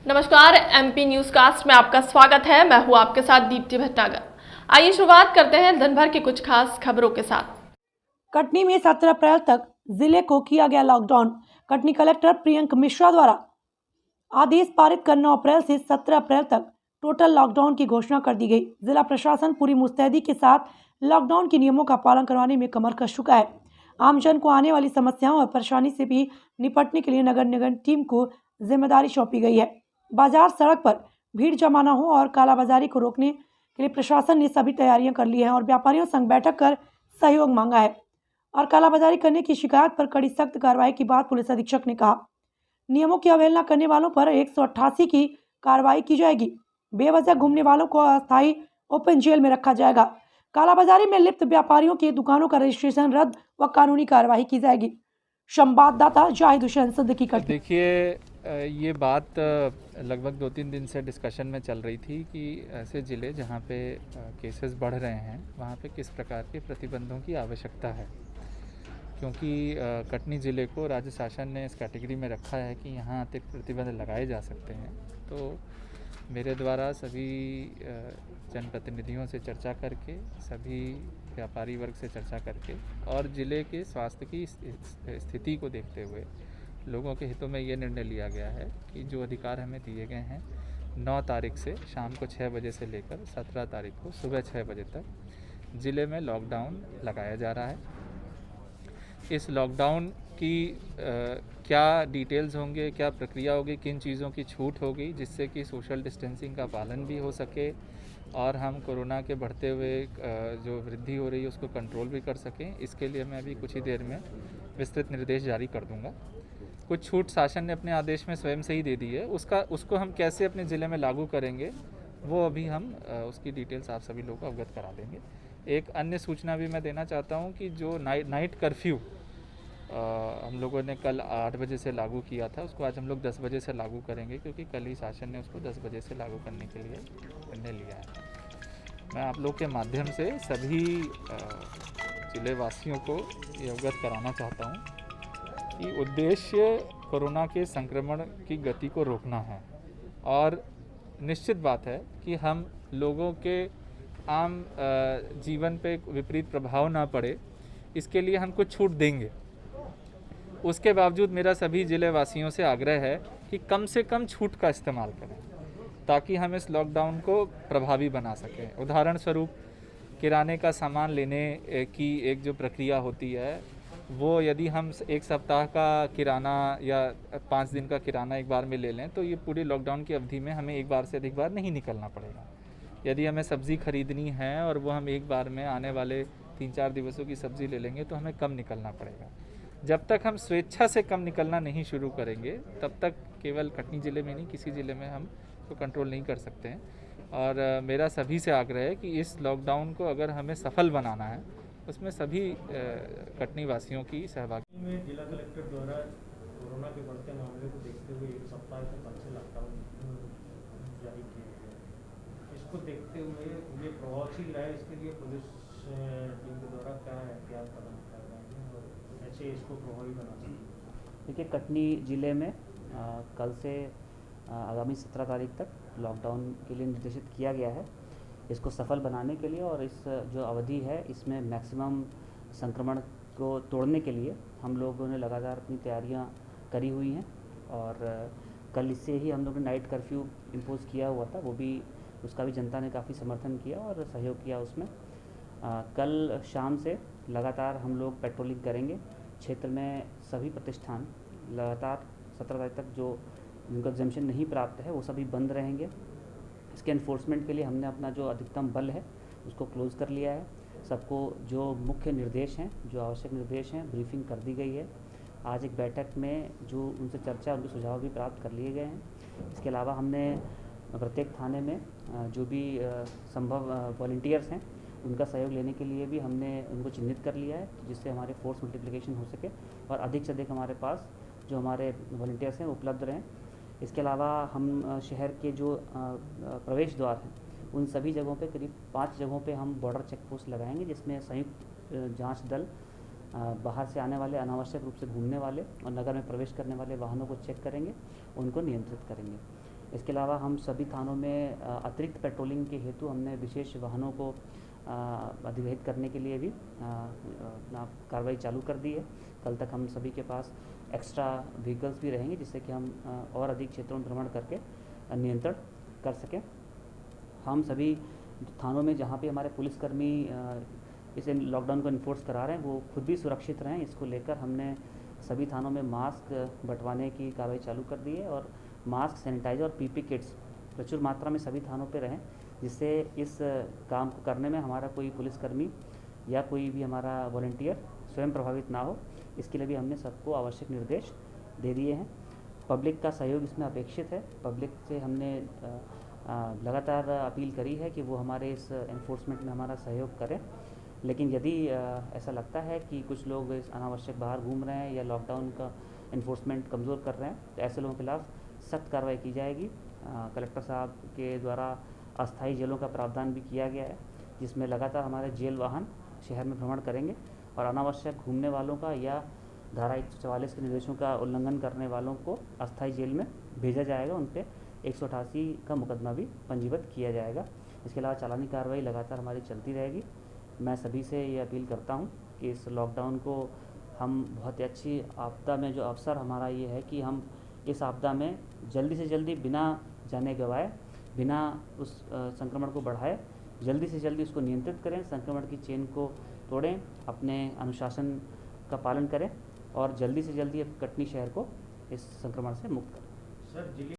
नमस्कार, MP news cast में आपका स्वागत है। मैं हूं आपके साथ दीप्ति भटनागर। आइए शुरुआत करते हैं दिन भर की कुछ खास खबरों के साथ। कटनी में 17 अप्रैल तक जिले को किया गया लॉकडाउन। कटनी कलेक्टर प्रियंक मिश्रा द्वारा आदेश पारित कर 9 अप्रैल से 17 अप्रैल तक टोटल लॉकडाउन की घोषणा कर दी गई। जिला प्रशासन पूरी मुस्तैदी के साथ लॉकडाउन के नियमों का पालन करवाने में कमर कस चुका है। आमजन को आने वाली समस्याओं और परेशानी से भी निपटने के लिए नगर निगम टीम को जिम्मेदारी सौंपी गई है। बाजार सड़क पर भीड़ जमा न हो और कालाबाजारी को रोकने के लिए प्रशासन ने सभी तैयारियां कर ली हैं और व्यापारियों संग बैठक कर सहयोग मांगा है और कालाबाजारी करने की शिकायत पर कड़ी सख्त कार्रवाई की बात पुलिस अधीक्षक ने कहा। नियमों की अवहेलना करने वालों पर 188 की कार्रवाई की जाएगी। बेवजह घूमने वालों को अस्थायी ओपन जेल में रखा जाएगा। कालाबाजारी में लिप्त व्यापारियों की दुकानों का रजिस्ट्रेशन रद्द व कानूनी कार्रवाई की जाएगी। संवाददाता जाहिद हुसैन सिद्दीकी। देखिए, ये बात लगभग 2-3 दिन से डिस्कशन में चल रही थी कि ऐसे ज़िले जहाँ पे केसेस बढ़ रहे हैं वहाँ पे किस प्रकार के प्रतिबंधों की आवश्यकता है, क्योंकि कटनी ज़िले को राज्य शासन ने इस कैटेगरी में रखा है कि यहाँ अतिरिक्त प्रतिबंध लगाए जा सकते हैं। तो मेरे द्वारा सभी जनप्रतिनिधियों से चर्चा करके, सभी व्यापारी वर्ग से चर्चा करके और ज़िले के स्वास्थ्य की स्थिति को देखते हुए लोगों के हितों में ये निर्णय लिया गया है कि जो अधिकार हमें दिए गए हैं 9 तारीख से शाम को 6 बजे से लेकर 17 तारीख को सुबह 6 बजे तक ज़िले में लॉकडाउन लगाया जा रहा है। इस लॉकडाउन की क्या डिटेल्स होंगे, क्या प्रक्रिया होगी, किन चीज़ों की छूट होगी जिससे कि सोशल डिस्टेंसिंग का पालन भी हो सके और हम कोरोना के बढ़ते हुए जो वृद्धि हो रही है उसको कंट्रोल भी कर सकें, इसके लिए मैं अभी कुछ ही देर में विस्तृत निर्देश जारी कर दूंगा। कुछ छूट शासन ने अपने आदेश में स्वयं से ही दे दी है, उसको हम कैसे अपने ज़िले में लागू करेंगे वो अभी हम उसकी डिटेल्स आप सभी लोगों को अवगत करा देंगे। एक अन्य सूचना भी मैं देना चाहता हूँ कि जो नाइट कर्फ्यू हम लोगों ने कल 8 बजे से लागू किया था, उसको आज हम लोग 10 बजे से लागू करेंगे, क्योंकि कल ही शासन ने उसको 10 बजे से लागू करने के लिए निर्णय लिया है। मैं आप लोग के माध्यम से सभी जिले वासियों को ये अवगत कराना चाहता हूँ कि उद्देश्य कोरोना के संक्रमण की गति को रोकना है और निश्चित बात है कि हम लोगों के आम जीवन पे विपरीत प्रभाव ना पड़े, इसके लिए हम कुछ छूट देंगे। उसके बावजूद मेरा सभी ज़िले वासियों से आग्रह है कि कम से कम छूट का इस्तेमाल करें ताकि हम इस लॉकडाउन को प्रभावी बना सकें। उदाहरण स्वरूप किराने का सामान लेने की एक जो प्रक्रिया होती है वो यदि हम एक सप्ताह का किराना या 5 दिन का किराना एक बार में ले लें तो ये पूरी लॉकडाउन की अवधि में हमें एक बार से अधिक बार नहीं निकलना पड़ेगा। यदि हमें सब्ज़ी खरीदनी है और वो हम एक बार में आने वाले 3-4 दिवसों की सब्ज़ी ले लेंगे तो हमें कम निकलना पड़ेगा। जब तक हम स्वेच्छा से कम निकलना नहीं शुरू करेंगे तब तक केवल कटनी ज़िले में नहीं, किसी ज़िले में हम तो कंट्रोल नहीं कर सकते हैं। और मेरा सभी से आग्रह है कि इस लॉकडाउन को अगर हमें सफल बनाना है उसमें सभी कटनी वासियों की सहभागिता में जिला कलेक्टर द्वारा कोरोना के बढ़ते मामले को देखते हुए एक सप्ताह के कल से लॉकडाउन जारी किया गया। इसको देखते हुए ये प्रभावशील है, इसके लिए पुलिस टीम के द्वारा क्या एहतियात कदम उठाए जाएंगे और ऐसे इसको प्रभावी बना सकते। देखिए, कटनी ज़िले में कल से आगामी 17 तारीख तक लॉकडाउन के लिए निर्देशित किया गया है। इसको सफल बनाने के लिए और इस जो अवधि है इसमें मैक्सिमम संक्रमण को तोड़ने के लिए हम लोगों ने लगातार अपनी तैयारियां करी हुई हैं और कल इससे ही हम लोगों ने नाइट कर्फ्यू इम्पोज़ किया हुआ था, वो भी उसका भी जनता ने काफ़ी समर्थन किया और सहयोग किया उसमें। कल शाम से लगातार हम लोग पेट्रोलिंग करेंगे। क्षेत्र में सभी प्रतिष्ठान लगातार 17 तारीख तक जो जिनको एग्जेम्पशन नहीं प्राप्त है वो सभी बंद रहेंगे। इसके एनफोर्समेंट के लिए हमने अपना जो अधिकतम बल है उसको क्लोज़ कर लिया है। सबको जो मुख्य निर्देश हैं, जो आवश्यक निर्देश हैं, ब्रीफिंग कर दी गई है। आज एक बैठक में जो उनसे चर्चा, उनके सुझाव भी प्राप्त कर लिए गए हैं। इसके अलावा हमने प्रत्येक थाने में जो भी संभव वॉलंटियर्स हैं उनका सहयोग लेने के लिए भी हमने उनको चिन्हित कर लिया है, जिससे हमारे फोर्स मल्टीप्लिकेशन हो सके और अधिक से अधिक हमारे पास जो हमारे वॉलंटियर्स हैं उपलब्ध रहें। इसके अलावा हम शहर के जो प्रवेश द्वार हैं उन सभी जगहों पे करीब 5 जगहों पे हम बॉर्डर चेक पोस्ट लगाएंगे, जिसमें संयुक्त जांच दल बाहर से आने वाले, अनावश्यक रूप से घूमने वाले और नगर में प्रवेश करने वाले वाहनों को चेक करेंगे, उनको नियंत्रित करेंगे। इसके अलावा हम सभी थानों में अतिरिक्त पेट्रोलिंग के हेतु हमने विशेष वाहनों को अधिग्रहित करने के लिए भी कार्रवाई चालू कर दी है। कल तक हम सभी के पास एक्स्ट्रा व्हीकल्स भी रहेंगे, जिससे कि हम और अधिक क्षेत्रों में भ्रमण करके नियंत्रण कर सकें। हम सभी थानों में जहाँ पे हमारे पुलिसकर्मी इसे लॉकडाउन को इन्फोर्स करा रहे हैं, वो खुद भी सुरक्षित रहें, इसको लेकर हमने सभी थानों में मास्क बंटवाने की कार्रवाई चालू कर दी है और मास्क, सैनिटाइजर और पीपी किट्स प्रचुर मात्रा में सभी थानों पे रहें, जिससे इस काम को करने में हमारा कोई पुलिसकर्मी या कोई भी हमारा वॉलंटियर स्वयं प्रभावित ना हो। इसके लिए भी हमने सबको आवश्यक निर्देश दे दिए हैं। पब्लिक का सहयोग इसमें अपेक्षित है। पब्लिक से हमने लगातार अपील करी है कि वो हमारे इस एनफोर्समेंट में हमारा सहयोग करें। लेकिन यदि ऐसा लगता है कि कुछ लोग इस अनावश्यक बाहर घूम रहे हैं या लॉकडाउन का एनफोर्समेंट कमज़ोर कर रहे हैं, तो ऐसे लोगों के खिलाफ सख्त कार्रवाई की जाएगी। कलेक्टर साहब के द्वारा अस्थायी जेलों का प्रावधान भी किया गया है, जिसमें लगातार हमारे जेल वाहन शहर में भ्रमण करेंगे और अनावश्यक घूमने वालों का या धारा 144 के निर्देशों का उल्लंघन करने वालों को अस्थायी जेल में भेजा जाएगा। उन पर 188 का मुकदमा भी पंजीबद्ध किया जाएगा। इसके अलावा चालानी कार्रवाई लगातार हमारी चलती रहेगी। मैं सभी से ये अपील करता हूँ कि इस लॉकडाउन को हम बहुत ही अच्छी आपदा में, जो अवसर हमारा ये है कि हम इस आपदा में जल्दी से जल्दी बिना जाने गंवाए, बिना उस संक्रमण को बढ़ाए, जल्दी से जल्दी उसको नियंत्रित करें, संक्रमण की चेन को तोड़ें, अपने अनुशासन का पालन करें और जल्दी से जल्दी कटनी शहर को इस संक्रमण से मुक्त करें। सर, जिले